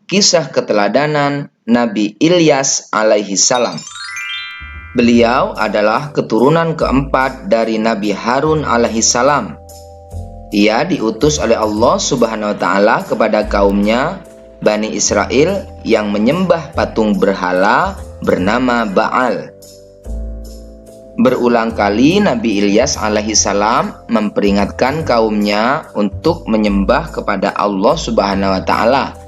kisah keteladanan Nabi Ilyas alaihi salam. Beliau adalah keturunan keempat dari Nabi Harun alaihi salam. Ia diutus oleh Allah Subhanahu wa taala kepada kaumnya Bani Israel yang menyembah patung berhala bernama Baal. Berulang kali Nabi Ilyas alaihi salam memperingatkan kaumnya untuk menyembah kepada Allah Subhanahu wa taala.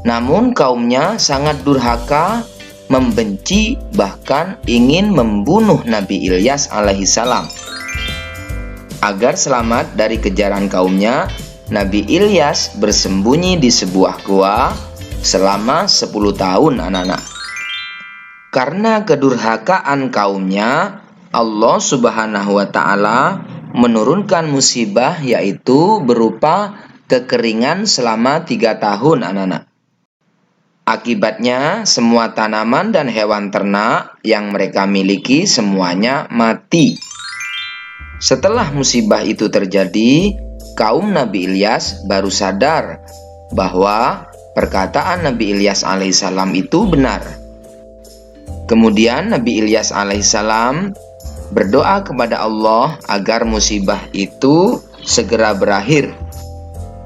Namun kaumnya sangat durhaka, membenci, bahkan ingin membunuh Nabi Ilyas alaihi salam. Agar selamat dari kejaran kaumnya, Nabi Ilyas bersembunyi di sebuah gua selama 10 tahun anak-anak. Karena kedurhakaan kaumnya, Allah Subhanahu wa taala menurunkan musibah yaitu berupa kekeringan selama 3 tahun anak-anak. Akibatnya semua tanaman dan hewan ternak yang mereka miliki semuanya mati. Setelah musibah itu terjadi, kaum Nabi Ilyas baru sadar bahwa perkataan Nabi Ilyas alaihissalam itu benar. Kemudian Nabi Ilyas alaihissalam berdoa kepada Allah agar musibah itu segera berakhir.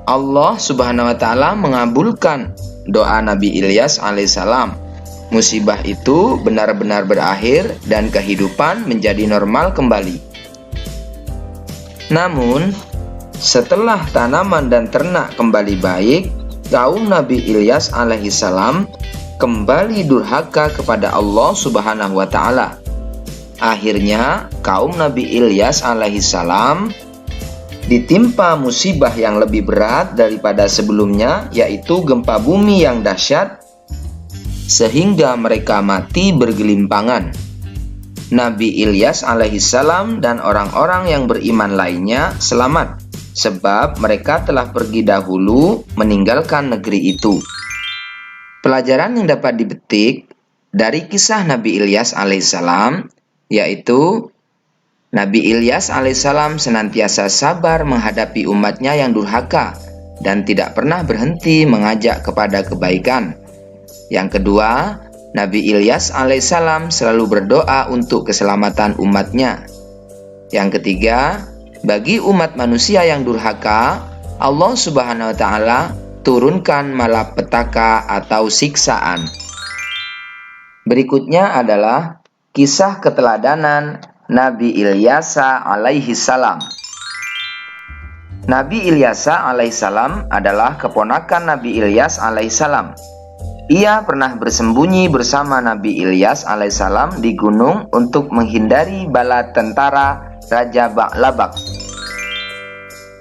Allah Subhanahu wa taala mengabulkan doa Nabi Ilyas alaihissalam. Musibah itu benar-benar berakhir dan kehidupan menjadi normal kembali. Namun, setelah tanaman dan ternak kembali baik, kaum Nabi Ilyas alaihissalam kembali durhaka kepada Allah Subhanahu wa taala. Akhirnya, kaum Nabi Ilyas alaihissalam ditimpa musibah yang lebih berat daripada sebelumnya, yaitu gempa bumi yang dahsyat, sehingga mereka mati bergelimpangan. Nabi Ilyas alaihissalam dan orang-orang yang beriman lainnya selamat, sebab mereka telah pergi dahulu meninggalkan negeri itu. Pelajaran yang dapat dipetik dari kisah Nabi Ilyas alaihissalam, yaitu Nabi Ilyas alaihissalam senantiasa sabar menghadapi umatnya yang durhaka dan tidak pernah berhenti mengajak kepada kebaikan. Yang kedua, Nabi Ilyas alaihissalam selalu berdoa untuk keselamatan umatnya. Yang ketiga, bagi umat manusia yang durhaka, Allah Subhanahu wa taala turunkan malapetaka atau siksaan. Berikutnya adalah kisah keteladanan Nabi Ilyas alaihi salam. Nabi Ilyas alaihi salam adalah keponakan Nabi Ilyas alaihi salam. Ia pernah bersembunyi bersama Nabi Ilyas alaihi salam di gunung untuk menghindari bala tentara Raja Ba'labak.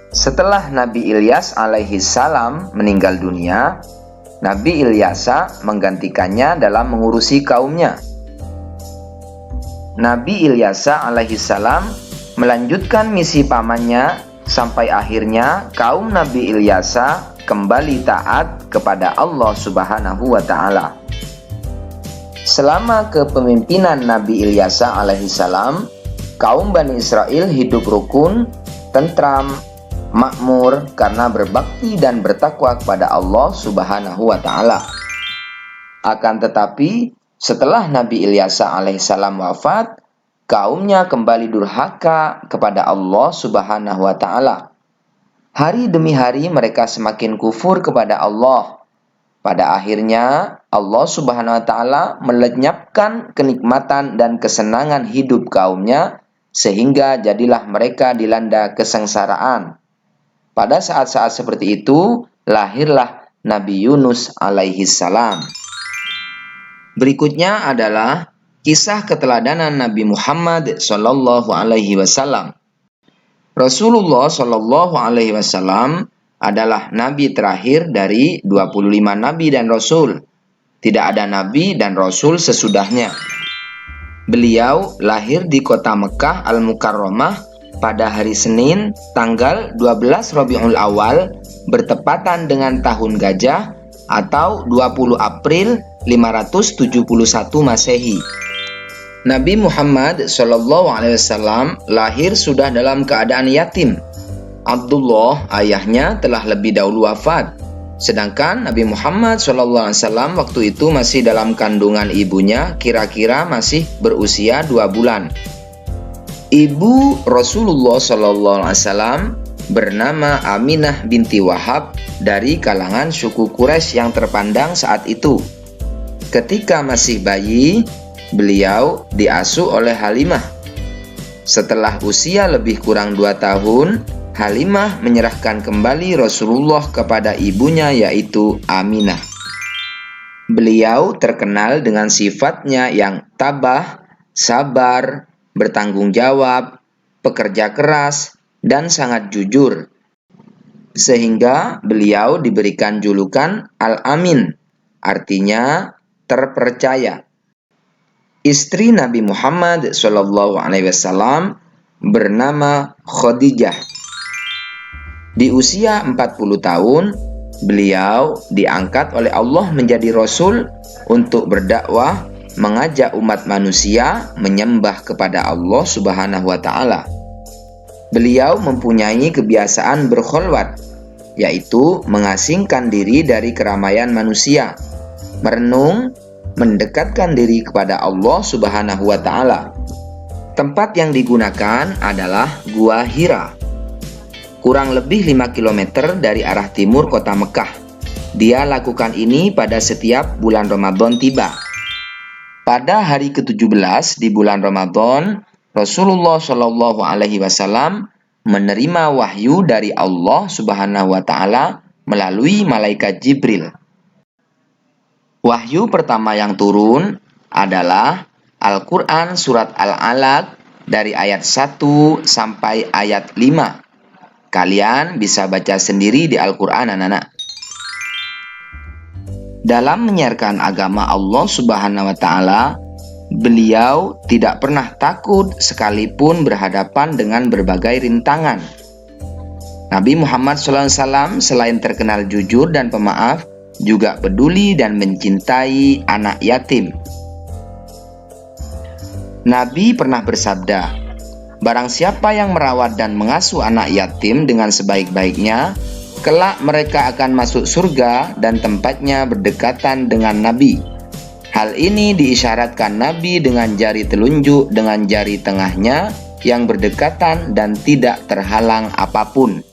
Setelah Nabi Ilyas alaihi salam meninggal dunia, Nabi Ilyas menggantikannya dalam mengurusi kaumnya. Nabi Ilyas alaihissalam melanjutkan misi pamannya sampai akhirnya kaum Nabi Ilyas kembali taat kepada Allah Subhanahu wa taala. Selama kepemimpinan Nabi Ilyas alaihissalam, kaum Bani Israel hidup rukun, tentram, makmur karena berbakti dan bertakwa kepada Allah Subhanahu wa taala. Akan tetapi setelah Nabi Ilyas alaihissalam wafat, kaumnya kembali durhaka kepada Allah Subhanahu wa taala. Hari demi hari mereka semakin kufur kepada Allah. Pada akhirnya Allah Subhanahu wa taala melenyapkan kenikmatan dan kesenangan hidup kaumnya sehingga jadilah mereka dilanda kesengsaraan. Pada saat-saat seperti itu lahirlah Nabi Yunus alaihi salam. Berikutnya adalah kisah keteladanan Nabi Muhammad sallallahu alaihi wasallam. Rasulullah sallallahu alaihi wasallam adalah nabi terakhir dari 25 nabi dan rasul. Tidak ada nabi dan rasul sesudahnya. Beliau lahir di kota Mekah Al-Mukarramah pada hari Senin tanggal 12 Rabiul Awal bertepatan dengan tahun gajah atau 20 April 571 Masehi. Nabi Muhammad SAW lahir sudah dalam keadaan yatim. Abdullah, ayahnya, telah lebih dahulu wafat. Sedangkan Nabi Muhammad SAW waktu itu masih dalam kandungan ibunya, kira-kira masih berusia 2 bulan. Ibu Rasulullah SAW bernama Aminah binti Wahab dari kalangan suku Quraisy yang terpandang saat itu. Ketika masih bayi, beliau diasuh oleh Halimah. Setelah usia lebih kurang 2 tahun, Halimah menyerahkan kembali Rasulullah kepada ibunya, yaitu Aminah. Beliau terkenal dengan sifatnya yang tabah, sabar, bertanggung jawab, pekerja keras, dan sangat jujur. Sehingga beliau diberikan julukan Al-Amin, artinya terpercaya. Istri Nabi Muhammad SAW bernama Khadijah. Di usia 40 tahun, beliau diangkat oleh Allah menjadi Rasul untuk berdakwah, mengajak umat manusia menyembah kepada Allah Subhanahu wa Ta'ala. Beliau mempunyai kebiasaan berkholwat, yaitu mengasingkan diri dari keramaian manusia, merenung, mendekatkan diri kepada Allah Subhanahu wa Ta'ala. Tempat yang digunakan adalah Gua Hira, kurang lebih 5 km dari arah timur kota Mekah. Dia lakukan ini pada setiap bulan Ramadan tiba. Pada hari ke-17 di bulan Ramadan, Rasulullah SAW menerima wahyu dari Allah Subhanahu wa Ta'ala melalui malaikat Jibril. Wahyu pertama yang turun adalah Al-Quran Surat Al-Alaq dari ayat 1 sampai ayat 5. Kalian bisa baca sendiri di Al-Quran, anak-anak. Dalam menyiarkan agama Allah Subhanahu wa Ta'ala, beliau tidak pernah takut sekalipun berhadapan dengan berbagai rintangan. Nabi Muhammad SAW selain terkenal jujur dan pemaaf, juga peduli dan mencintai anak yatim. Nabi pernah bersabda, "Barang siapa yang merawat dan mengasuh anak yatim dengan sebaik-baiknya, kelak mereka akan masuk surga dan tempatnya berdekatan dengan Nabi." Hal ini diisyaratkan Nabi dengan jari telunjuk dengan jari tengahnya yang berdekatan dan tidak terhalang apapun.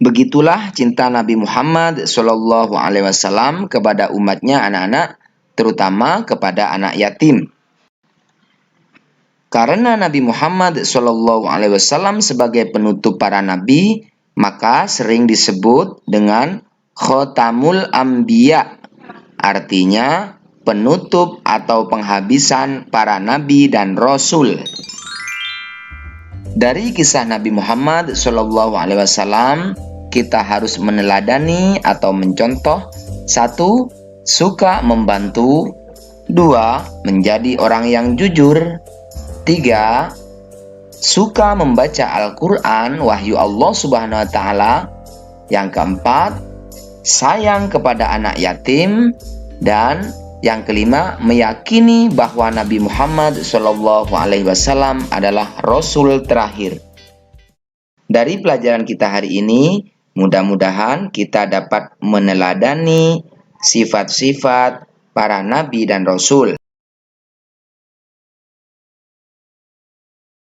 Begitulah cinta Nabi Muhammad SAW kepada umatnya, anak-anak, terutama kepada anak yatim. Karena Nabi Muhammad SAW sebagai penutup para nabi, maka sering disebut dengan Khotamul Anbiya, artinya penutup atau penghabisan para nabi dan rasul. Dari kisah Nabi Muhammad SAW, kita harus meneladani atau mencontoh: 1. Suka membantu. 2. Menjadi orang yang jujur. 3. Suka membaca Al-Quran, wahyu Allah Subhanahu wa Ta'ala. Yang keempat, sayang kepada anak yatim. Dan yang kelima, meyakini bahwa Nabi Muhammad SAW adalah Rasul terakhir. Dari pelajaran kita hari ini, mudah-mudahan kita dapat meneladani sifat-sifat para nabi dan rasul.